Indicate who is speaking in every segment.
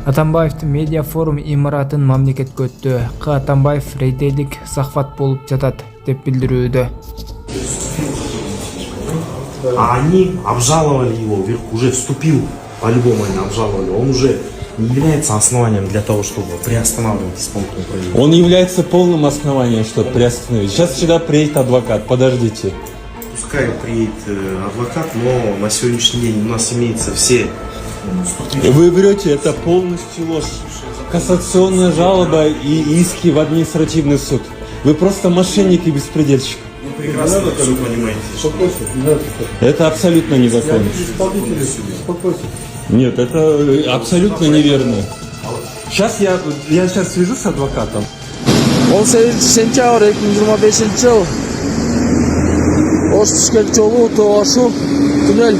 Speaker 1: Атамбаевдин медиа форум имаратын мамлекетке өттү. К. Атамбаев рейдерлик захват болуп жатат деп билдирүүдө.
Speaker 2: Они обжаловали его, уже вступил, по-любому они обжаловали, он уже не является основанием для того, чтобы приостанавливать исполнительное производство.
Speaker 3: Он является полным основанием, чтобы приостановить. Сейчас сюда приедет адвокат, подождите.
Speaker 2: Пускай приедет адвокат, но на сегодняшний день у нас имеются все...
Speaker 3: Вы врете, это полностью ложь. Кассационная жалоба и иски в административный суд. Вы просто мошенник и беспредельщик.
Speaker 2: Вы прекрасно все понимаете.
Speaker 3: Это абсолютно незаконно. Нет, это абсолютно неверно. Сейчас я сейчас свяжусь с адвокатом.
Speaker 4: 18 сентябрь 2025 жыл. Ош түшкөн жолу Тоошуу туннель.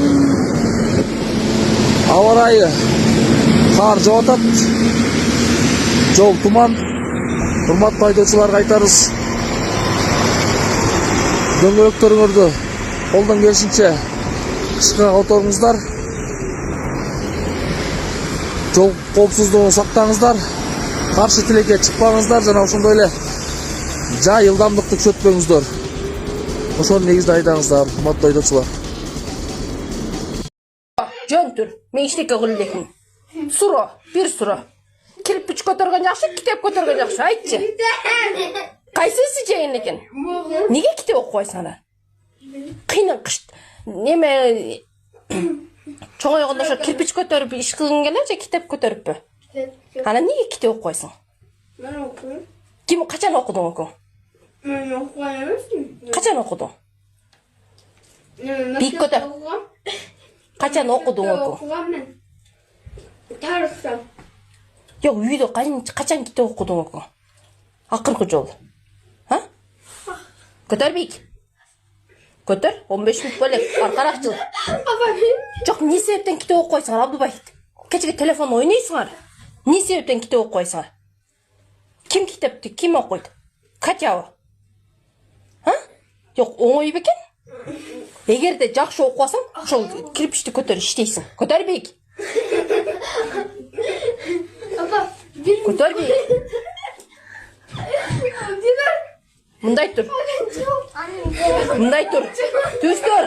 Speaker 4: Аба ырайы кар жаап атат. Жол туман. Урматтуу айдоочуларга айтарыз. Дөңгөлөктөрүңөрдү колдон келишинче тышкыга которуңуздар. Жол коопсуздугун сактаңыздар. Каршы тилекке чыкпаңыздар жана ошондой эле жай ылдамдыкты күчөтпөңүздөр. Ошону негизде айдаңыздар, урматтуу айдоочулар.
Speaker 5: Жөнтүр, мен иштекке кылып Суроо, бир суроо. Кирпич көтөргөн жакшы, китеп көтөргөн жакшы, айтчы. Кайсысы жайын экен? Неге китеп окуп койсуң ана? Кыйнын кыш. Неме чоңойгондо ошо кирпич көтөрүп иш кылгың келе же китеп көтөрүппү? Ана неге китеп окуп койсуң?
Speaker 6: Мен окудум.
Speaker 5: Ким качан окудуң окуң?
Speaker 6: Мен окуган эмесмин.
Speaker 5: Качан окудуң? Бик көтөр. Качан окудуң окуң?
Speaker 6: Окуган мен. Тарыхта.
Speaker 5: Жок, үйдө качан китеп окудуң окуң? Акыркы жолу. Ha? Көтөр бик. Көтөр, 15 мүнөт бөлек, аркаракчыл. Жок, не себептен китеп окуп койсуңар, Абдубай? Кечеге телефон ойнойсуңар. Не себептен китеп окуп койсуңар? Ким китепти, ким окуйт? Катябы? Ha? Жок, оңой бекен? Эгерде жакшы окуп алсаң, ошол кирпичти көтөр иштейсиң. Көтөр бик. Көтөр бик. Мындай тур. Мындай тур. Төз тур.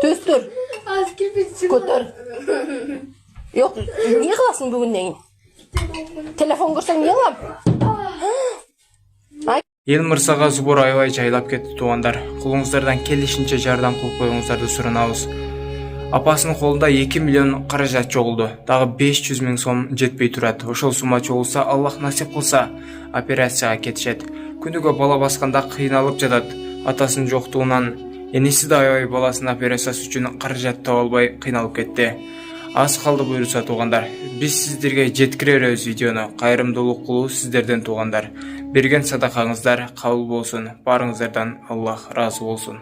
Speaker 5: Төз тур. Көтөр. Жок, эмне кыласың бүгүндөн кийин? Телефон көрсөң эмне кылам?
Speaker 1: Эл мырзага зубур аябай жайлап кетти туугандар. Колуңуздардан келишинче жардам кылып коюңуздарды суранабыз. Апасынын колунда 2 миллион каражат жоголду. Дагы 500 000 сом жетпей турат. Ошол сумма жоголса, Аллах насип кылса, операцияга кетишет. Күнүгө бала басканда кыйналып жатат. Атасынын жоктугунан эниси да аябай баласынын операциясы үчүн каражат таба албай кыйналып кетти. Аз калды буйруса туугандар. Биз сиздерге жеткирербиз видеону. Кайрымдуулук кылуу сиздерден туугандар. Берген садакаңыздар кабыл болсун. Барыңыздардан Аллах ыраазы болсун.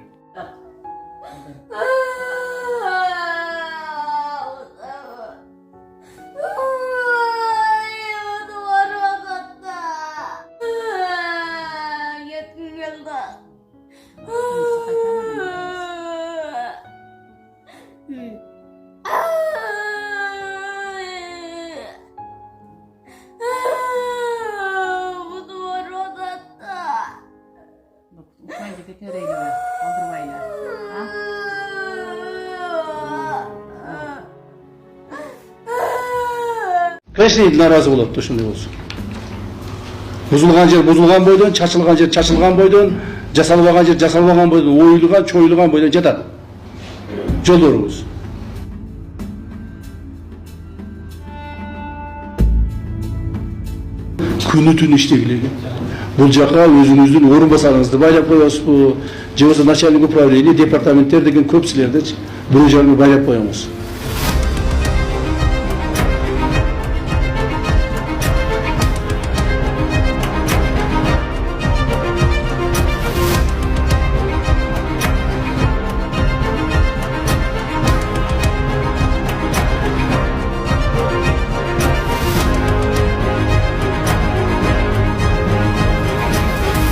Speaker 7: Конечно, наразы болот, ошондой болсо. Бузулган жер бузулган бойдон, чачылган жер чачылган бойдон, жасалбаган жер жасалбаган бойдон, оюлган, чоюлган бойдон жатат. Жолдорубуз. Күнү түн иштегиле. Бул жака өзүңүздүн орун басарыңызды байлап коесузбу, же болбосо начальник управление, департаменттер деген көп силерди бул жерге байлап коебуз.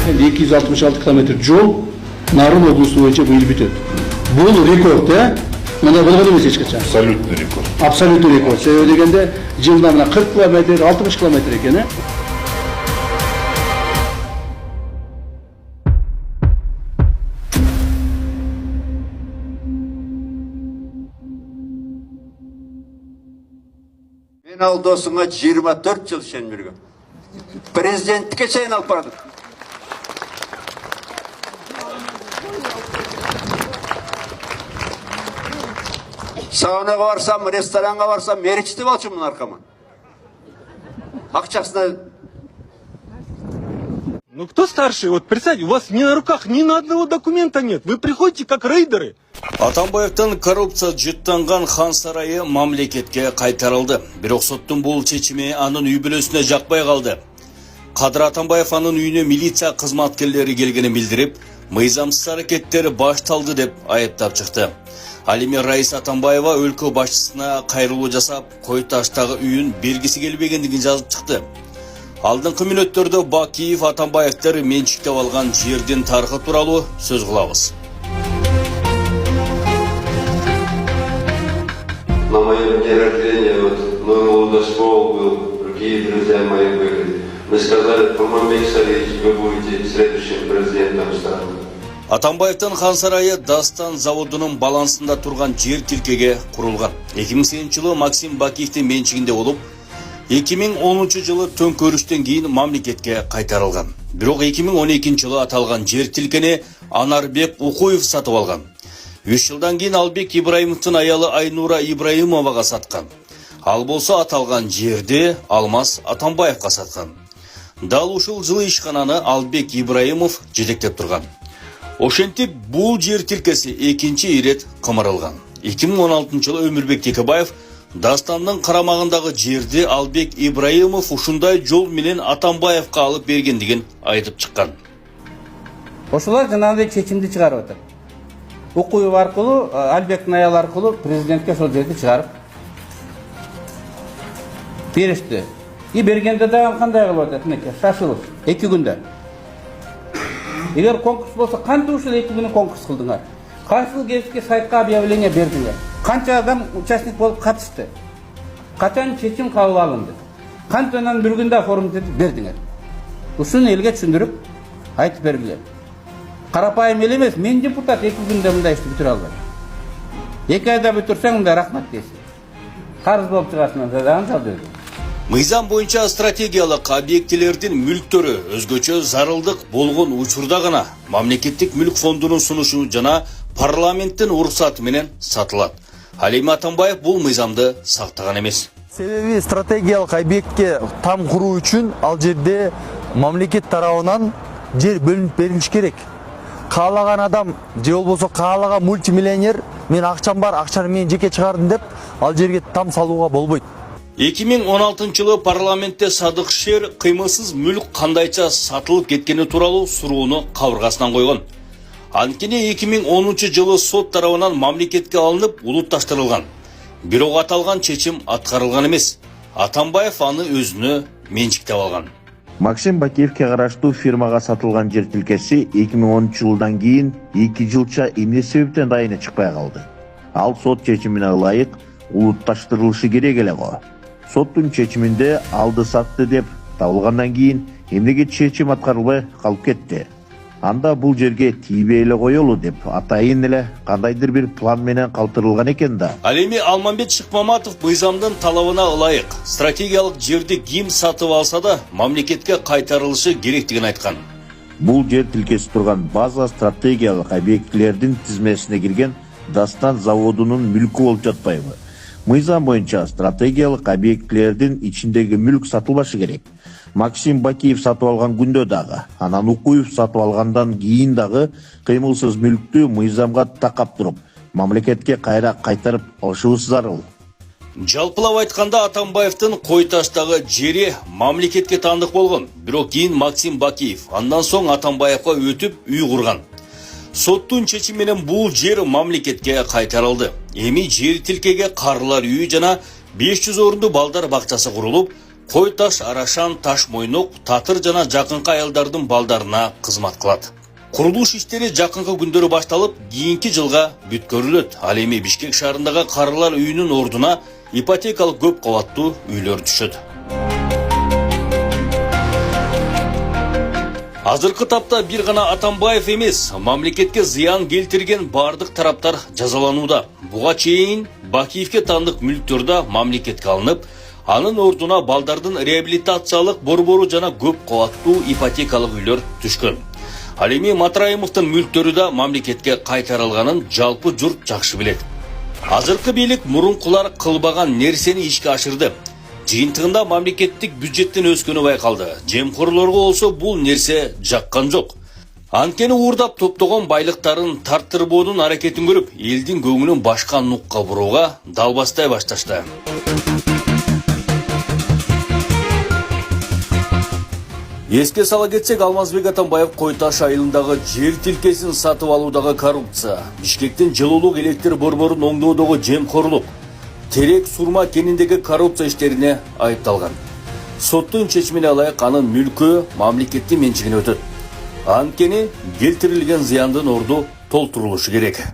Speaker 7: Şimdi 266 kilometre yol Nарын облысы боюнча быйыл бүтөт. Бул рекорд, Мындай болгон эмес эч качан.
Speaker 8: Абсолютный рекорд.
Speaker 7: Абсолютный рекорд. Себеби дегенде жылда мына 40 километр, 60 километр экен,
Speaker 9: Мен ал досуңа 24 жыл ишенip жүргөм. Президенттикке чейин алып бардык. Саунаға барсам, ресторанға барсам, меричти болчумун аркама. Акчасына.
Speaker 3: Ну кто старший? Вот представьте, у вас ни на руках ни на одного документа нет. Вы приходите как рейдеры.
Speaker 10: Атамбаевтан коррупция жыттанган хан сарайы мамлекетке кайтарылды. Бирок соттун бул чечими анын үй бүлөсүнө жакпай калды. Кадыр Атамбаев анын үйүнө милиция кызматкерлери келгенин билдирип, мыйзамсыз аракеттери башталды деп айыптап чыкты. Ал эми Раиса Атамбаева өлкө башчысына кайрылуу жасап, Кой таштагы үйүн бергиси келбегендигин жазып чыкты. Алдыңкы мүнөттөрдө Бакиев Атамбаевтер менчиктеп алган жердин тарыхы тууралуу сөз кылабыз.
Speaker 11: На моем дне рождения мой Лудошкол был, другие друзья мои были. Мы сказали, Турманбек Сарыевич, вы будете следующим президентом страны.
Speaker 10: Атамбаевтан хан сарайы Дастан заводунун балансында турган жер тилкеге курулган. 2008 жылы Максим Бакиевдин менчигинде болуп, 2010 жылы төңкөрүштөн кийин мамлекетке кайтарылган. Бирок 2012 жылы аталган жер тилкени Анарбек Укуев сатып алган. 3 жылдан кийин Албек Ибраимовдун аялы Айнура Ибраимовага саткан. Ал болсо аталган жерди Алмаз Атамбаевга саткан. Дал ушул жылы ишкананы Албек Ибраимов жетектеп турган. Ошентип бул жер тилкеси экинчи ирет кымырылган. 2016 жылы Өмүрбек Текебаев Дастанның карамагындагы жерди Албек Ибраимов ушундай жол менен Атамбаевга алып бергендигин айтып чыккан.
Speaker 12: Ошолор жанагындай чечимди чыгарып атат. Укуев аркылуу, Албектин аялы аркылуу президентке ошол жерди чыгарып беришти. И бергенде дагы кандай кылып атат? Мынекей шашылып 2 күндө. Эгер конкурс болсо кантип ушул 2 күнү конкурс кылдыңар? Кайсы кезге сайтка объявление бердиңер? Канча адам участник болуп катышты? Качан чечим кабыл алынды? Кантынан бир күндө форум бердиңер? Ушуну элге түшүндүрүп айтып бергиле. Карапайым эл эмес, мен депутат 2 күндө мындай ишти бүтүрө албайм. 2 айда бүтүрсөң мындай рахмат дейсиң. Карыз болуп чыгасың, дагы жал.
Speaker 10: Мыйзам боюнча стратегиялык объектилердин мүлктөрү өзгөчө зарылдык болгон учурда гана мамлекеттик мүлк фондунун сунушу жана парламенттин уруксаты менен сатылат. Ал эми Атамбаев бул мыйзамды сактаган эмес.
Speaker 13: Себеби стратегиялык объектке там куруу үчүн ал жерде мамлекет тарабынан жер бөлүнүп берилиш керек. Каалаган адам же болбосо каалаган мультимиллионер мен акчам бар, акчаны мен жеке чыгардым деп ал жерге там салууга болбойт.
Speaker 10: 2016 жылы парламентте Садык Шер кыймылсыз мүлк кандайча сатылып кеткени тууралуу суроону кабыргасынан койгон. Анткени 2010 жылы сот тарабынан мамлекетке алынып улутташтырылган. Бирок аталган чечим аткарылган эмес. Атамбаев аны өзүнө менчиктеп алган.
Speaker 14: Максим Бакиевке караштуу фирмага сатылган жер тилкеси 2010 жылдан кийин 2 жылча эмне себептен дайыны чыкпай калды. Ал сот чечимине ылайык улутташтырылышы керек эле го. Соттун чечиминде алды сатты деп табылгандан кийин эмнеге чечим аткарылбай калып кетти? Анда бул жерге тийбей эле коелу деп атайын эле кандайдыр бир план менен калтырылган экен да.
Speaker 10: Ал эми Алмамбет Шыкмаматов мыйзамдын талабына ылайык стратегиялык жерди ким сатып алса да мамлекетке кайтарылышы керектигин айткан.
Speaker 14: Бул жер тилкеси турган база стратегиялык объектилердин тизмесине кирген Дастан заводунун мүлкү болуп жатпайбы? Мыйзам боюнча стратегиялык объектилердин ичиндеги мүлк сатылбашы керек. Максим Бакиев сатып алган күндө дагы, анан Укуев сатып алгандан кийин дагы кыймылсыз мүлктү мыйзамга такап туруп, мамлекетке кайра кайтарып алышыбыз зарыл.
Speaker 10: Жалпылап айтканда Атамбаевдин Кой таштагы жери мамлекетке таандык болгон. Бирок кийин Максим Бакиев андан соң Атамбаевга өтүп үй курган. Соттун чечими менен бул жер мамлекетке кайтарылды. Эми жер тилкеге карылар үйү жана 500 орунду балдар бакчасы курулуп, Кой таш, Арашан, Таш мойнок, Татыр жана жакынкы аялдардын балдарына кызмат кылат. Курулуш иштери жакынкы күндөрү башталып, кийинки жылга бүткөрүлөт. Ал эми Бишкек шаарындагы карылар үйүнүн ордуна ипотекалык көп кабаттуу үйлөр түшөт. Азыркы тапта бир гана Атамбаев эмес, мамлекетке зыян келтирген бардык тараптар жазаланууда. Буга чейин Бакиевке таандык мүлктөр да мамлекетке алынып, анын ордуна балдардын реабилитациялык борбору жана көп кабаттуу ипотекалык үйлөр түшкөн. Ал эми Матраимовдун мүлктөрү да мамлекетке кайтарылганын жалпы журт жакшы билет. Азыркы бийлик мурункулар кылбаган нерсени ишке ашырды. Жыйынтыгында мамлекеттик бюджеттин өскөнү байкалды. Жемкорлорго болсо бул нерсе жаккан жок. Анткени уурдап топтогон байлыктарын тарттырбоонун аракетин көрүп, элдин көңүлүн башка нукка бурууга далбастай башташты. Эске сала кетсек, Алмазбек Атамбаев Кой Таш айылындагы жер тилкесин сатып алуудагы коррупция, Бишкектин жылуулук электр борборун оңдоодогу жемкорлук, Терек Сурма кениндеги коррупция иштерине айыпталган. Соттун чечимине ылайык анын мүлкү мамлекеттин менчигине өтөт. Анткени келтирилген зыяндын орду толтурулушу керек.